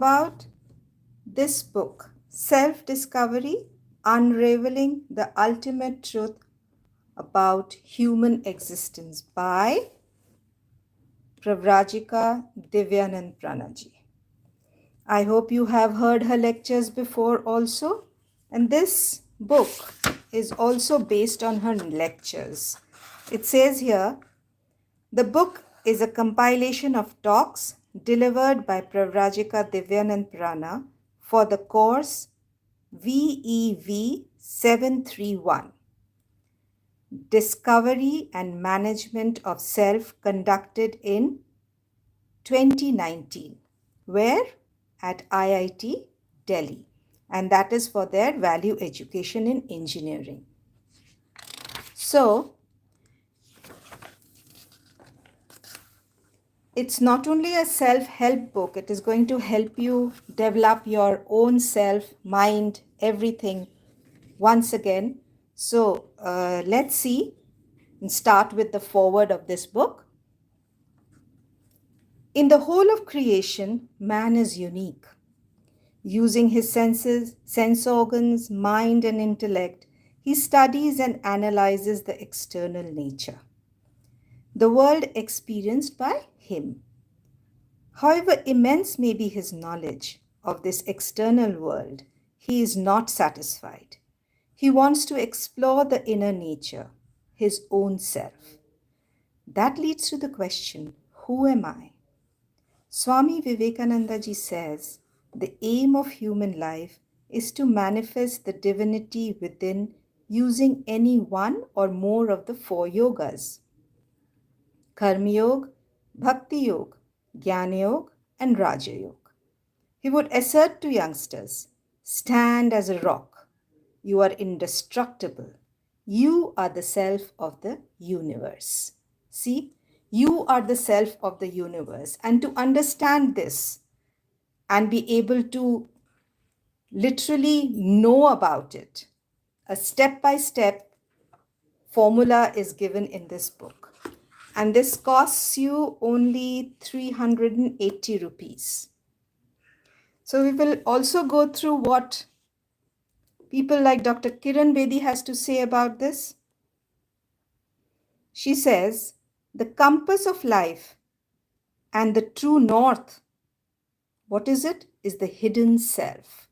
about this book, Self-Discovery, Unraveling the Ultimate Truth About Human Existence by Pravrajika Divayanandaprana Ji. I hope you have heard her lectures before also. And this book is also based on her lectures. It says here, the book is a compilation of talks delivered by Pravrajika Divayanandaprana for the course VEV 731, Discovery and Management of Self, conducted in 2019. Where? At IIT Delhi. And that is for their value education in engineering. So, it's not only a self-help book, it is going to help you develop your own self, mind, everything once again. So let's see and start with the foreword of this book. In the whole of creation, man is unique. Using his senses, sense organs, mind and intellect, he studies and analyzes the external nature, the world experienced by him. However immense may be his knowledge of this external world, he is not satisfied. He wants to explore the inner nature, his own self. That leads to the question, who am I? Swami Vivekananda ji says, the aim of human life is to manifest the divinity within using any one or more of the four yogas: Karma Yoga, Bhakti Yoga, Jnana Yoga, and Raja Yoga. He would assert to youngsters, stand as a rock. You are indestructible. You are the self of the universe. See, you are the self of the universe. And to understand this and be able to literally know about it, a step-by-step formula is given in this book. And this costs you only 380 rupees. So we will also go through what people like Dr. Kiran Bedi has to say about this. She says, the compass of life and the true north, what is it? Is the hidden self.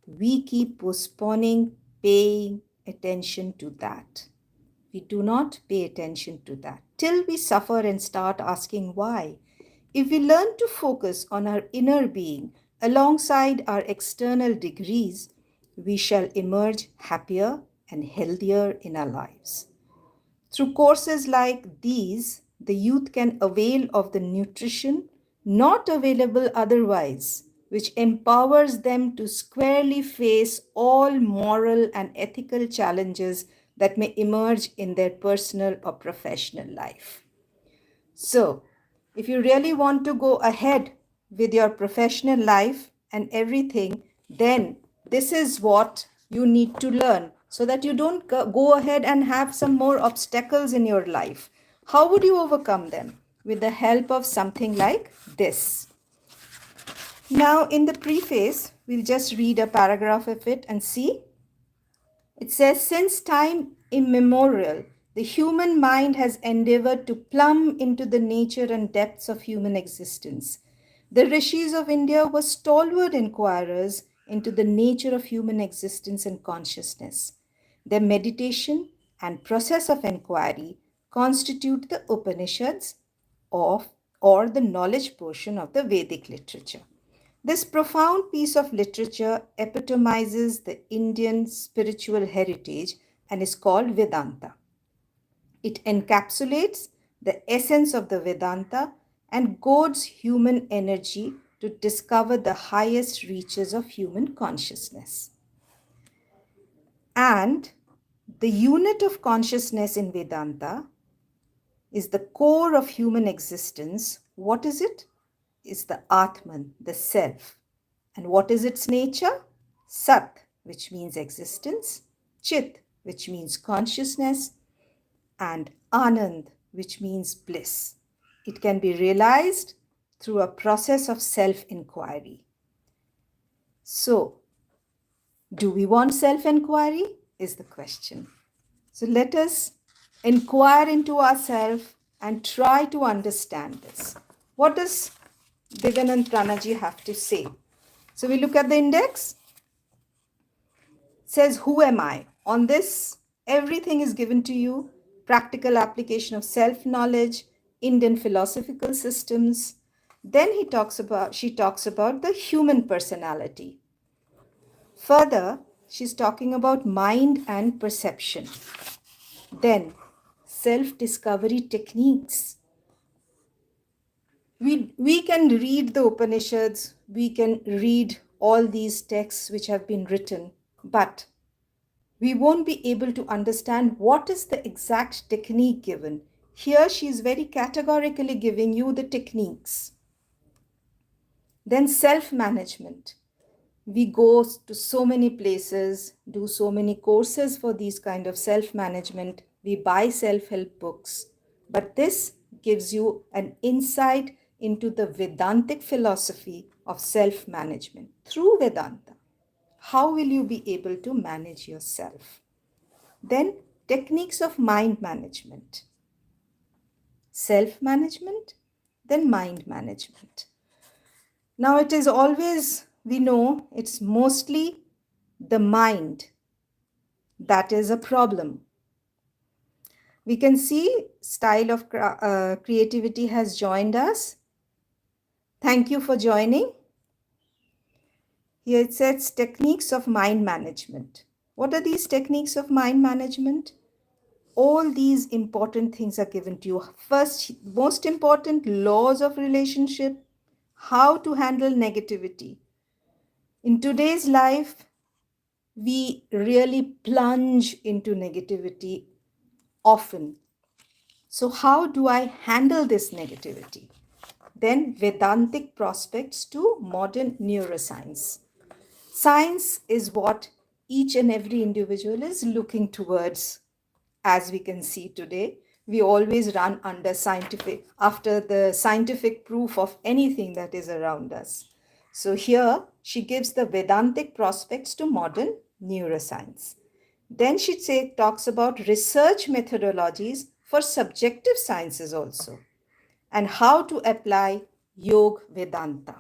We keep postponing paying attention to that. We do not pay attention to that till we suffer and start asking why. If we learn to focus on our inner being alongside our external degrees, we shall emerge happier and healthier in our lives. Through courses like these, the youth can avail of the nutrition not available otherwise, which empowers them to squarely face all moral and ethical challenges that may emerge in their personal or professional life. So, if you really want to go ahead with your professional life and everything, then this is what you need to learn so that you don't go ahead and have some more obstacles in your life. How would you overcome them? With the help of something like this. Now, in the preface, we'll just read a paragraph of it and see. It says, since time immemorial, the human mind has endeavored to plumb into the nature and depths of human existence. The rishis of India were stalwart inquirers into the nature of human existence and consciousness. Their meditation and process of inquiry constitute the Upanishads or the knowledge portion of the Vedic literature. This profound piece of literature epitomizes the Indian spiritual heritage and is called Vedanta. It encapsulates the essence of the Vedanta and goads human energy to discover the highest reaches of human consciousness. And the unit of consciousness in Vedanta is the core of human existence. What is it? Is the Atman, the self. And what is its nature? Sat, which means existence, Chit, which means consciousness, and Anand, which means bliss. It can be realized through a process of self-inquiry. So, do we want self-inquiry? Is the question. So let us inquire into ourselves and try to understand this. What does Divayanandaprana Ji have to say? So we look at the index. It says, who am I? On this, everything is given to you. Practical application of self-knowledge, Indian philosophical systems. Then she talks about the human personality. Further, she's talking about mind and perception. Then, self-discovery techniques. We can read the Upanishads, we can read all these texts which have been written, but we won't be able to understand what is the exact technique given. Here she is very categorically giving you the techniques. Then self-management. We go to so many places, do so many courses for these kind of self-management. We buy self-help books. But this gives you an insight into the Vedantic philosophy of self-management through Vedanta. How will you be able to manage yourself? Then techniques of mind management. Self-management, then mind management. Now it is always, we know, it's mostly the mind that is a problem. We can see Style of Creativity has joined us. Thank you for joining. Here it says techniques of mind management. What are these techniques of mind management? All these important things are given to you. First, most important, laws of relationship, how to handle negativity. In today's life, we really plunge into negativity often. So how do I handle this negativity? Then Vedantic prospects to modern neuroscience. Science is what each and every individual is looking towards. As we can see today, we always run after the scientific proof of anything that is around us. So here she gives the Vedantic prospects to modern neuroscience. Then she talks about research methodologies for subjective sciences also, and how to apply Yoga Vedanta.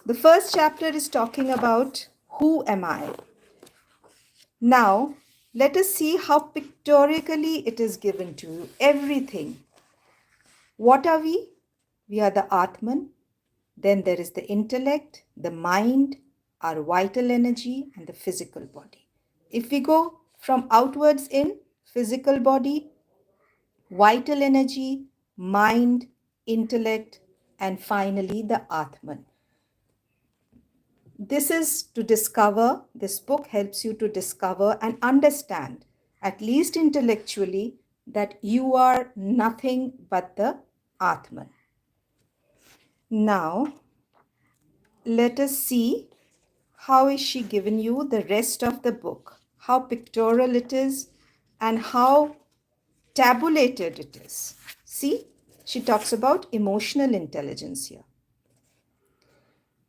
The first chapter is talking about who am I? Now, let us see how pictorially it is given to you. Everything. What are we? We are the Atman. Then there is the intellect, the mind, our vital energy, and the physical body. If we go from outwards in, physical body, vital energy, mind, intellect, and finally the Atman. This is to discover, this book helps you to discover and understand, at least intellectually, that you are nothing but the Atman. Now, let us see how is she given you the rest of the book, how pictorial it is and how tabulated it is. See, she talks about emotional intelligence here.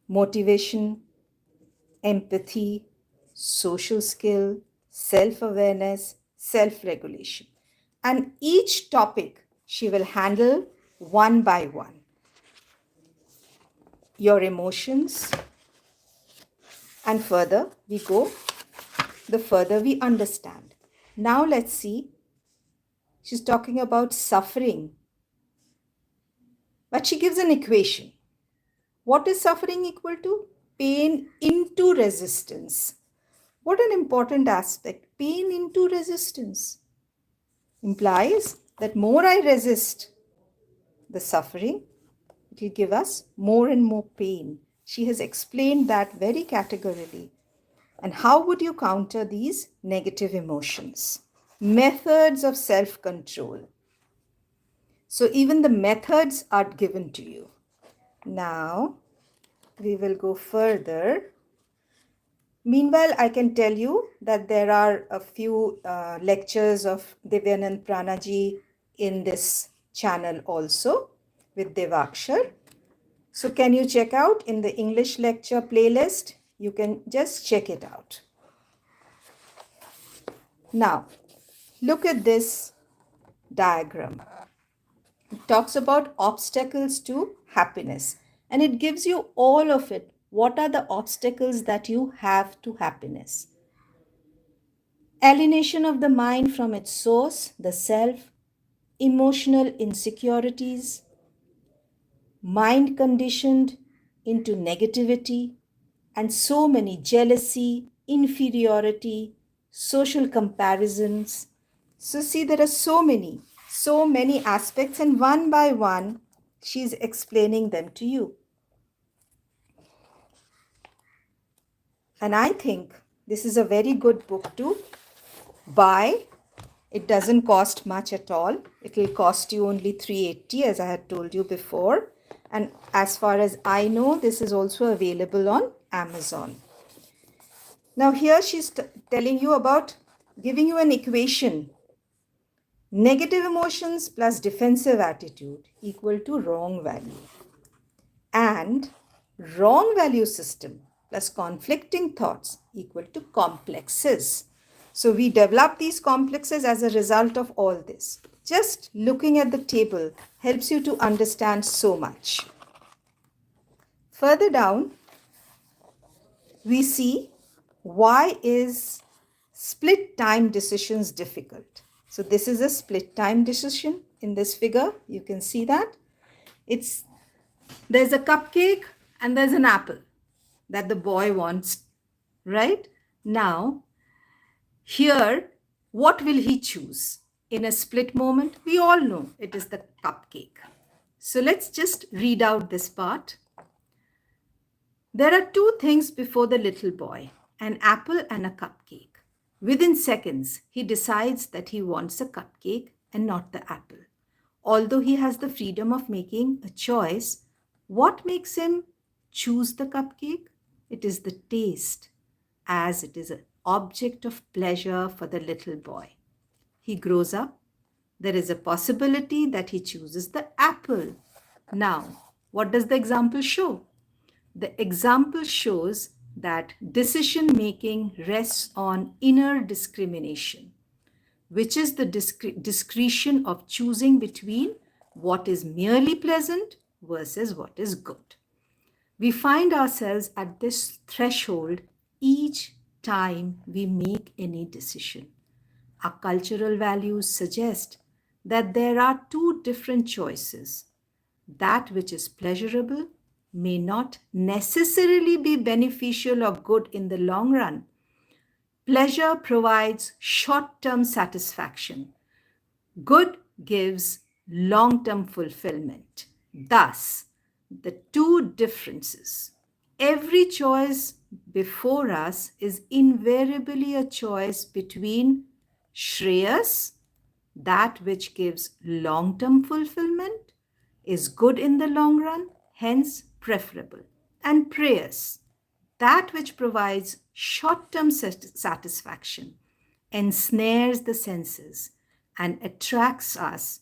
Motivation, empathy, social skill, self-awareness, self-regulation. And each topic she will handle one by one. Your emotions, and further we go, the further we understand. Now let's see, she's talking about suffering, but she gives an equation. What is suffering equal to? Pain into resistance. What an important aspect. Pain into resistance implies that more I resist the suffering, it will give us more and more pain. She has explained that very categorically. And how would you counter these negative emotions? Methods of self-control. So even the methods are given to you. Now, we will go further. Meanwhile, I can tell you that there are a few lectures of Divayanandaprana Ji in this channel also with Devakshar. So can you check out in the English lecture playlist? You can just check it out. Now, look at this diagram. It talks about obstacles to happiness, and it gives you all of it. What are the obstacles that you have to happiness? Alienation of the mind from its source, the self, emotional insecurities, mind conditioned into negativity, and so many jealousy, inferiority, social comparisons. So, see, there are so many aspects, and one by one, she's explaining them to you. And I think this is a very good book to buy. It doesn't cost much at all. It will cost you only $380, as I had told you before. And as far as I know, this is also available on Amazon. Now here she's telling you about giving you an equation. Negative emotions plus defensive attitude equal to wrong value. And wrong value system plus conflicting thoughts equal to complexes. So we develop these complexes as a result of all this. Just looking at the table helps you to understand so much. Further down, we see why is split time decisions difficult. So this is a split time decision in this figure. You can see that. There's a cupcake and there's an apple that the boy wants, right? Now, here, what will he choose? In a split moment, we all know it is the cupcake. So let's just read out this part. There are two things before the little boy, an apple and a cupcake. Within seconds, he decides that he wants a cupcake and not the apple. Although he has the freedom of making a choice, what makes him choose the cupcake? It is the taste, as it is an object of pleasure for the little boy. He grows up. There is a possibility that he chooses the apple. Now, what does the example show? The example shows that decision making rests on inner discrimination, which is the discretion of choosing between what is merely pleasant versus what is good. We find ourselves at this threshold each time we make any decision. Our cultural values suggest that there are two different choices. That which is pleasurable may not necessarily be beneficial or good in the long run. Pleasure provides short-term satisfaction. Good gives long-term fulfillment. Thus, the two differences. Every choice before us is invariably a choice between Shreyas, that which gives long-term fulfillment, is good in the long run, hence preferable, and Prayas, that which provides short-term satisfaction, ensnares the senses, and attracts us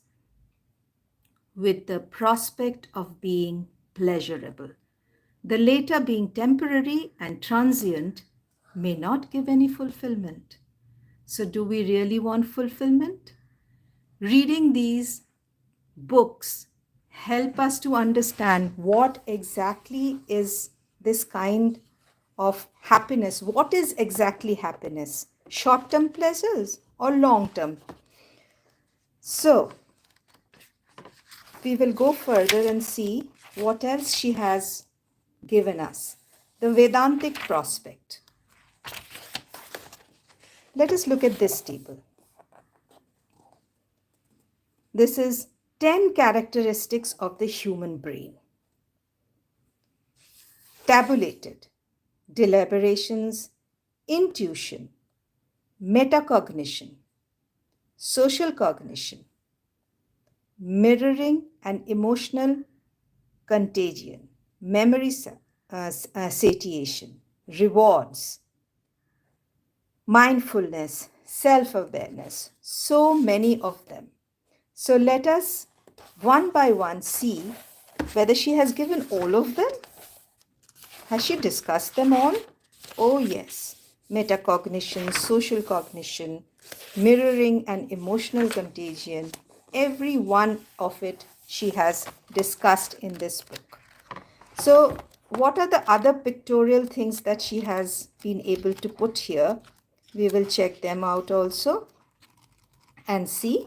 with the prospect of being pleasurable. The later, being temporary and transient, may not give any fulfillment. So do we really want fulfillment? Reading these books help us to understand what exactly is this kind of happiness. What is exactly happiness? Short-term pleasures or long-term? So we will go further and see what else she has given us. The Vedantic prospect. Let us look at this table. This is 10 characteristics of the human brain. Tabulated, deliberations, intuition, metacognition, social cognition, mirroring and emotional contagion, memory satiation, rewards, mindfulness, self-awareness, so many of them. So let us one by one see Whether she has given all of them? Has she discussed them all? Oh, yes. Metacognition, social cognition, mirroring and emotional contagion, every one of it she has discussed in this book. So, what are the other pictorial things that she has been able to put here? We will check them out also and see.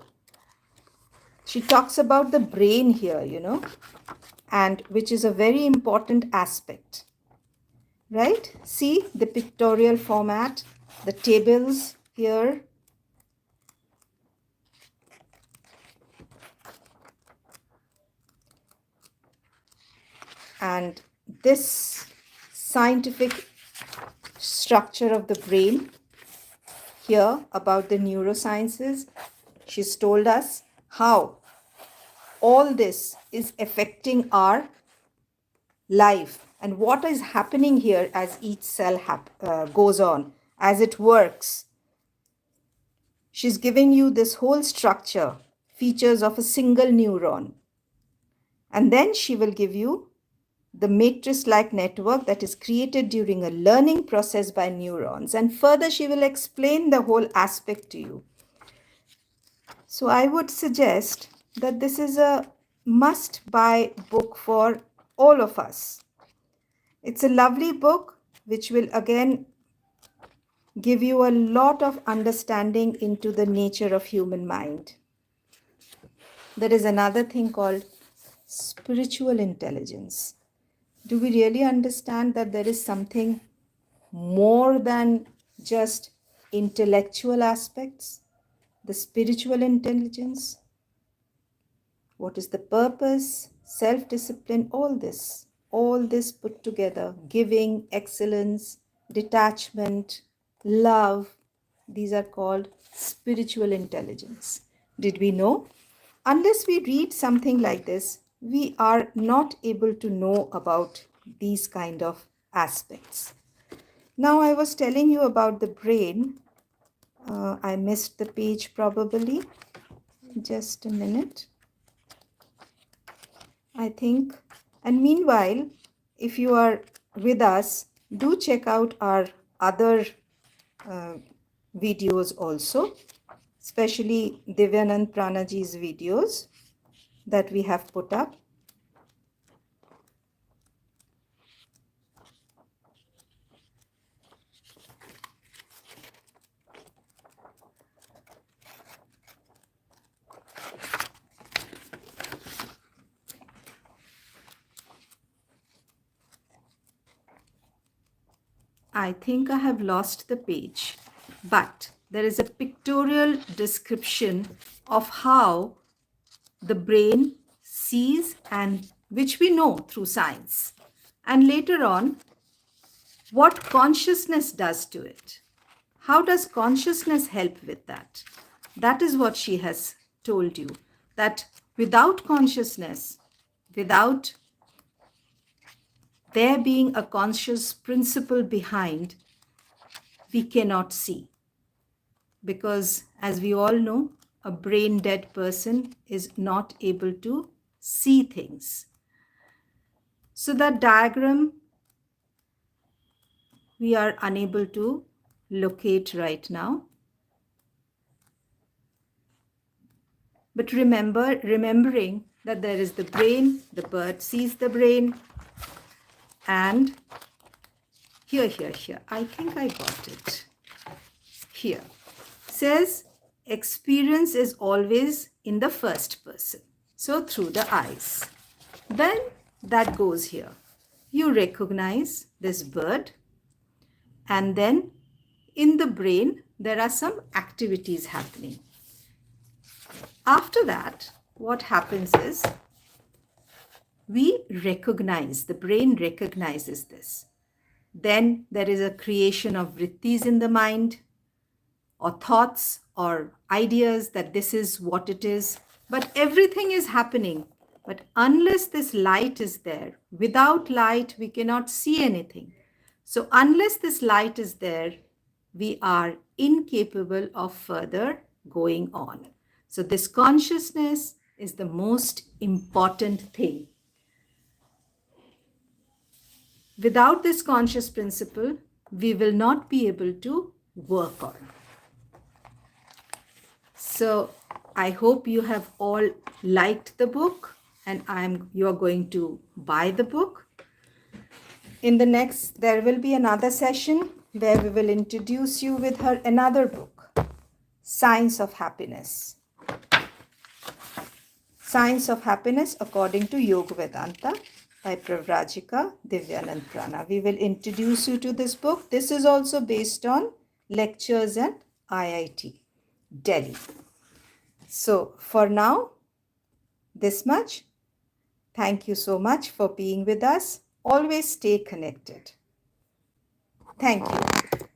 She talks about the brain here, and which is a very important aspect. Right? See the pictorial format, the tables here. And this scientific structure of the brain here about the neurosciences. She's told us how all this is affecting our life and what is happening here as each cell goes on, as it works. She's giving you this whole structure, features of a single neuron. And then she will give you the matrix-like network that is created during a learning process by neurons. And further, she will explain the whole aspect to you. So I would suggest that this is a must-buy book for all of us. It's a lovely book which will again give you a lot of understanding into the nature of human mind. There is another thing called spiritual intelligence. Do we really understand that there is something more than just intellectual aspects? The spiritual intelligence? What is the purpose? Self-discipline, all this put together, giving, excellence, detachment, love, these are called spiritual intelligence. Did we know? Unless we read something like this, we are not able to know about these kind of aspects. Now, I was telling you about the brain. I missed the page probably. Just a minute. I think. And meanwhile, if you are with us, do check out our other videos also, especially Divayanandaprana Ji's videos that we have put up. I think I have lost the page, but there is a pictorial description of how the brain sees, and which we know through science. And later on, what consciousness does to it. How does consciousness help with that? That is what she has told you, that without consciousness, without there being a conscious principle behind, we cannot see. Because as we all know, a brain dead person is not able to see things. So that diagram we are unable to locate right now. But remembering that there is the brain, the bird sees the brain, and here, I think I got it. Here, says experience is always in the first person. So through the eyes. Then that goes here. You recognize this bird, and then in the brain, there are some activities happening. After that, what happens is we recognize, the brain recognizes this. Then there is a creation of vrittis in the mind, or thoughts or ideas that this is what it is. But everything is happening. But unless this light is there, without light, we cannot see anything. So unless this light is there, we are incapable of further going on. So this consciousness is the most important thing. Without this conscious principle, we will not be able to work on. So I hope you have all liked the book, and you're going to buy the book. In the next, there will be another session where we will introduce you with another book, Science of Happiness. Science of Happiness according to Yoga Vedanta by Pravrajika Divayanandaprana. We will introduce you to this book. This is also based on lectures at IIT, Delhi. So for now, this much. Thank you so much for being with us. Always stay connected. Thank you.